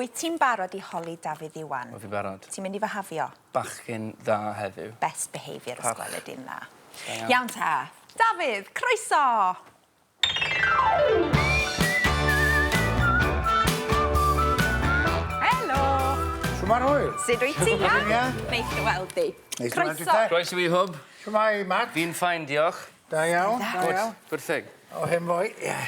wyt ti'n barod I holi Dafydd Iwan? O, fi barod. Ti'n mynd I fahafio? Bachgen dda heddiw. Best behaviour ys gweled i'n dda. Iawn. Iawn ta. Dafydd, croeso! Helo! Siwmar hwyl? Sut wyt ti? Iawn. Neis I weld ti. Neis i weld ti, Croeso! te. Croeso I hwb. Siwmai, Matt? Fi'n ffain, diolch. Da iawn, da iawn. Gwrthig. O hyn fwy, ie.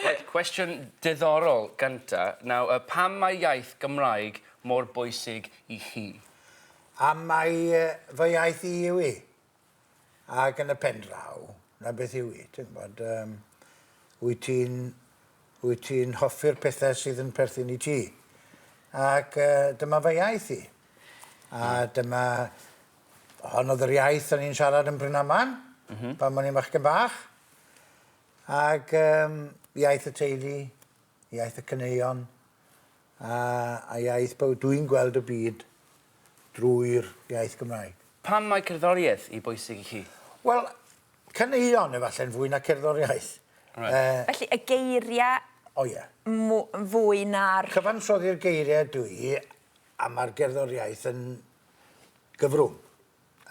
Right, cwestiwn diddorol gynta. Naw, pam mae iaith Gymraeg mor bwysig I chi? A mae fy iaith I yw I. Ac yn y pen draw, na beth yw I. Ti'n gwybod, wyt ti'n hoffi'r pethau sydd yn perthyn I ti. Ac dyma fy iaith I. A dyma... Hon oedd yr iaith o'n i'n siarad yn Bryn Aman, pan o'n i'n bachgen bach. Ac iaith y teulu, iaith y caneuon, a iaith bod dwi'n gweld y byd drwy'r iaith Gymraeg. Pam mae cerddoriaeth I bwysig I chi? Wel, caneuon efallai'n fwy na cerddoriaeth. Right. Felly, y geiriau O ie. fwy na'r... Cyfansoddi'r geiriau dwi, a mae'r gerddoriaeth yn gyfrwng.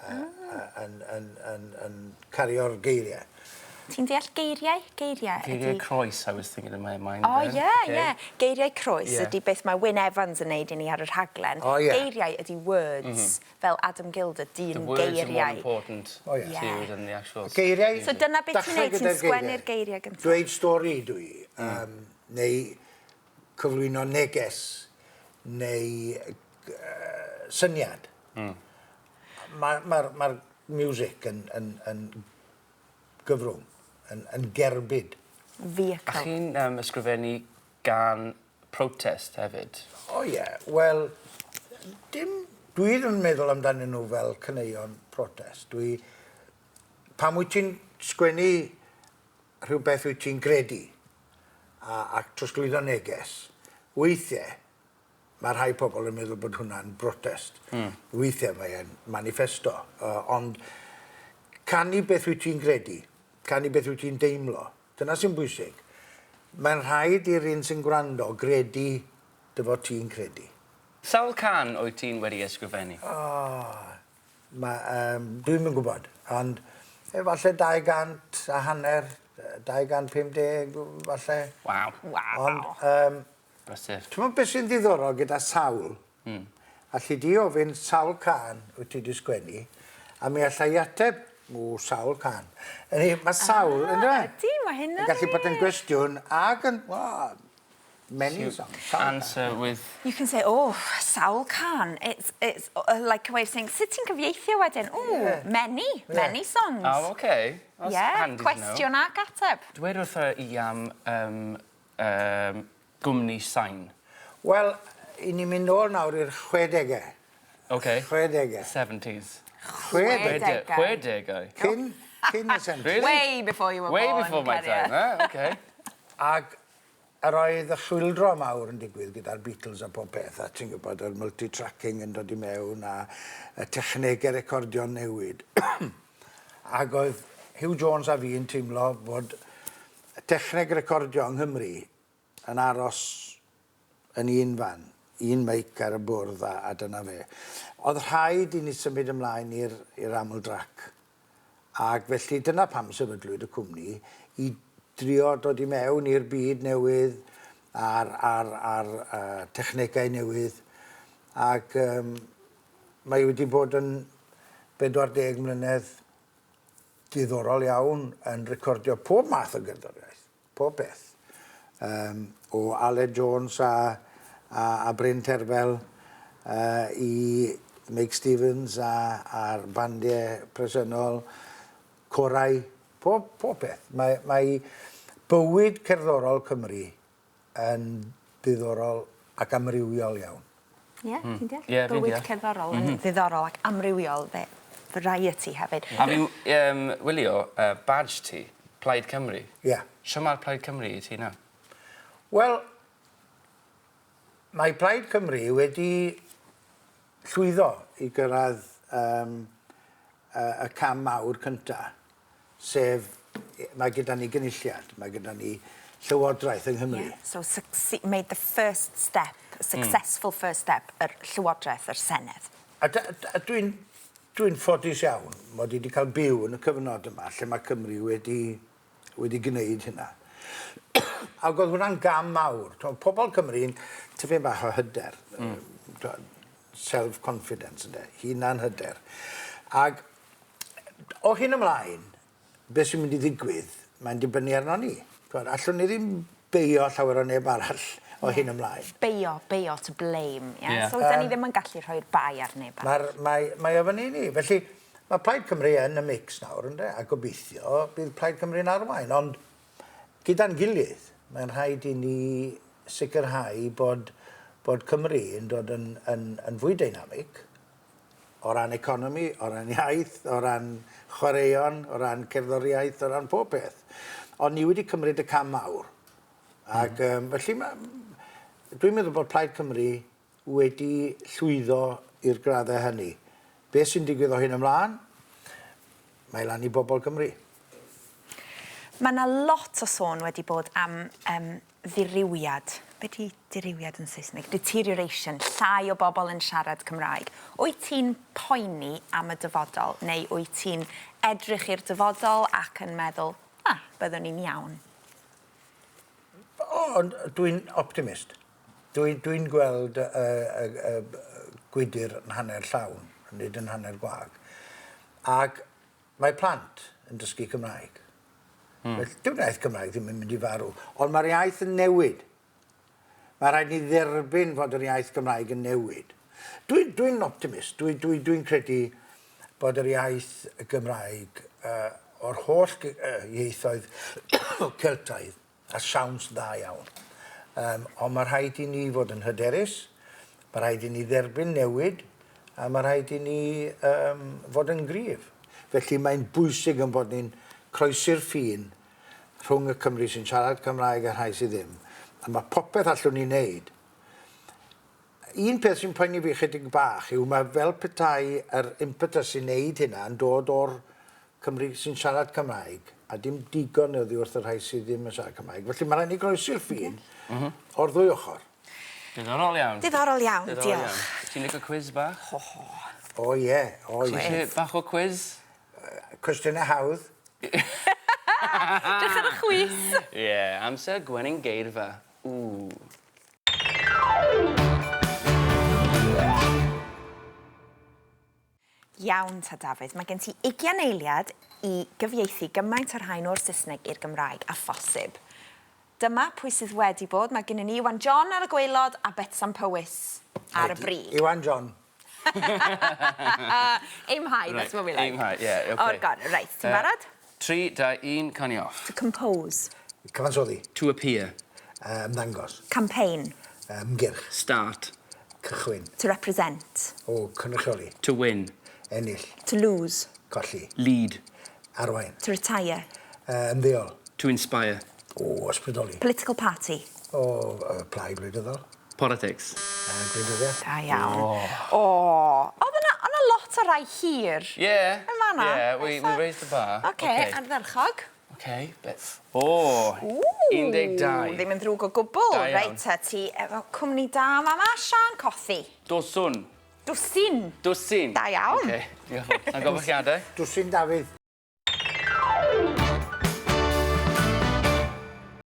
Yn cario'r geiriau. Ti'n deall geiriau? Geiriau Geiriau croes, I was thinking in my mind. O, then. ie, Okay. ie. Geiriau croes Ie. ydy beth mae Wyn Evans yn neud I ni ar y rhaglen. O, ie. Geiriau ydy words, fel Adam Gilder, The dyn words are more geiriau. important Oh, yeah. to you than the actual... Geiriau... So dyna beth ti'n Dechrau neud, ti'n gyda'r sgwennu'r geiriau gyntaf? Dweud stori dwi, neu cyflwyno neges, neu syniad. Mae'r music yn gyfrwng, yn gerbyd. A Vehicle. chi'n ysgrifennu gan protest hefyd? O ie, wel, dwi ddim yn meddwl amdanyn nhw fel caneuon protest. Pam wyt ti'n sgwennu rhywbeth wyt ti'n credu a trosglwyddo neges, weithiau mae rhai pobl yn meddwl bod hwnna'n protest. Weithiau mae'n manifesto. Ond canu beth wyt ti'n credu, canu beth wyt ti'n deimlo, dyna sy'n bwysig. Mae'n rhaid i'r un sy'n gwrando gredu dy fod ti'n credu. Sawl can wyt ti'n wedi ysgrifennu? Dwi'n yn gwybod, ond efallai 200 a hanner, 250, falle. Waw. Waw. Ond, Brysur. ti'n meddwl beth sy'n ddiddorol gyda sawl? Alli di ofyn sawl can wyt ti wedi sgwennu, a mi allai ateb, sawl can. Mae sawl, ynddo? Ydy, mae hynna. Yn gallu bod yn gwestiwn ac yn, many songs. Sawl can. Answer with... You can say, sawl can. It's like a way of saying, sut ti'n cyfieithio wedyn? Many songs. Oh, okay. That's handy to know. Cwestiwn ac ateb. Dweud wrtho I am gwmni sain. Wel, i ni'n mynd nôl nawr i'r 60au. Okay. 60au. 70s. 60au. 60au. Cyn y 70. Really? Way before you were Way born. before my time, huh? Okay. Ac yr oedd y chwildro mawr yn digwydd gyda'r Beatles a pob peth, a ti'n gwybod, yr multitracking yn dod I mewn, a y technegau recordio'n newid. Ac oedd Hugh Jones a fi yn teimlo bod y techneg recordio yng Nghymru yn aros yn un fan, un meic ar y bwrdd a dyna fe. Oedd rhaid I ni symud ymlaen i'r aml drac. Ac felly dyna pam sefydlwyd y cwmni I drio dod I mewn i'r byd newydd a'r technegau newydd. Ac mae wedi bod yn 40 mlynedd diddorol iawn yn recordio pob math o gerddoriaeth, pob beth. O Aled Jones a Bryn Terfel I Mike Stevens a'r bandiau presennol, corau, pob peth. Mae bywyd cerddorol Cymru yn ddiddorol ac amrywiol iawn. Ie, ti'n deall? Ie, fi'n Bywyd deall. cerddorol yn ddiddorol ac amrywiol, variety hefyd. A fi'n wylio badge ti, Plaid Cymru. Ie. Sio mae'r Plaid Cymru I ti na? Wel, mae Plaid Cymru wedi llwyddo I gyrraedd y cam mawr cyntaf, sef mae gyda ni gynulliad, mae gyda ni llywodraeth yng Nghymru. Yeah. So made the first step, a successful first step, yr llywodraeth, yr Senedd. A dwi'n ffodus iawn mod i wedi cael byw yn y cyfnod yma lle mae Cymru wedi gwneud hynna. Ac oedd hwnna'n gam mawr. Pobl Cymru'n tyfu bach o hyder. Self-confidence ynddo, hunan hyder. Ac o hyn ymlaen, beth sy'n mynd i ddigwydd, mae'n dibynnu arno ni. Allwn ni ddim beio llawer o neb arall o hyn ymlaen. Beio to blame. Yeah? So da ni ddim yn gallu rhoi'r bai ar neb arall. Mae o fyny ni. Felly, mae Plaid Cymru yn y mix nawr, ynddo, a gobeithio bydd Plaid Cymru'n arwain. Ond gyda'n gilydd, mae'n rhaid i ni sicrhau bod Cymru yn dod yn fwy dynamic o ran economi, o ran iaith, o ran chwaraeon, o ran cerddoriaeth, o ran pob peth. Ond ni wedi cymryd y cam mawr. Ac felly dwi'n meddwl bod Plaid Cymru wedi llwyddo i'r graddau hynny. Be sy'n digwydd o hyn ymlaen? Mae lan i bobl Cymru. Mae yna lot o sôn wedi bod am ddirywiad. Be di diriwiad yn Saesneg? Deterioration, llai o bobl yn siarad Cymraeg. Wyt ti'n poeni am y dyfodol, neu wyt ti'n edrych i'r dyfodol ac yn meddwl, byddwn ni'n iawn? Dwi'n optimist. Dwi'n gweld gwydr yn hanner llawn, nid yn hanner gwag. Ac mae plant yn dysgu Cymraeg. Dwi'n iaith Cymraeg ddim yn mynd i farw, ond mae'r iaith yn newid. Mae rhaid ni dderbyn fod yr iaith Gymraeg yn newid. Dwi'n optimist. Dwi'n credu bod yr iaith Gymraeg o'r holl ieithoedd Celtaidd a siawns dda iawn. Ond mae rhaid i ni fod yn hyderus, mae rhaid i ni dderbyn newid, a mae rhaid i ni fod yn gryf. Felly mae'n bwysig yn bod ni'n croesi'r ffin rhwng y Cymru sy'n siarad Cymraeg a rhai sydd ddim. A mae popeth allwn ni wneud. Un peth sy'n poeni fi chydig bach yw mae fel petai yr impetus i wneud hynna yn dod o'r Cymru sy'n siarad Cymraeg a dim digon oddi wrth y rhai sydd ddim yn siarad Cymraeg. Felly mae rhaid ni groesi'r ffin o'r ddwy ochr. Diddorol iawn. Diddorol iawn, diolch. Ti'n licio quiz bach? O ie. Bach o quiz? Cwestiynau hawdd. Drych ar y chwys. Ie, amser gwenyn geirfa. Iawn ta, Dafydd. Mae gen ti 20 eiliad i gyfieithu gymaint o'r rhain o'r Saesneg i'r Gymraeg a phosib. Dyma pwy sydd wedi bod. Mae gen i Iwan John ar y gwaelod a Betsan Powys ar y brig. Iwan John. Aim high, that's what we like. Aim high, yeah, okay. O'r god, reit, ti'n barod? 3, 2, 1, cani off. To compose. Cyfansoddi. To appear. Ymddangos. Campaign. Ymgyrch. Start. Cychwyn. To represent. O cynrychioli. To win. Ennill. To lose. Colli. Lead. Arwain. To retire. Ymddeol. To inspire. O ysbrydoli. Political party. O plaid gwleidyddol. Politics. Gwleidyddiaeth. Da iawn. Oedd yna lot o rai hir. Yeah. Yn fan'na. Yeah, we raised the bar. Okay, ardderchog. Okay, o, 12. Ddim yn ddrwg o gwbl. Da iawn. Reit, ti efo cwmni da mama Sian Coffi. Dwswn. Dwsin. Dwsyn. Da iawn. Okay, diolch. Na gofychiadau. Dwsin Dafydd.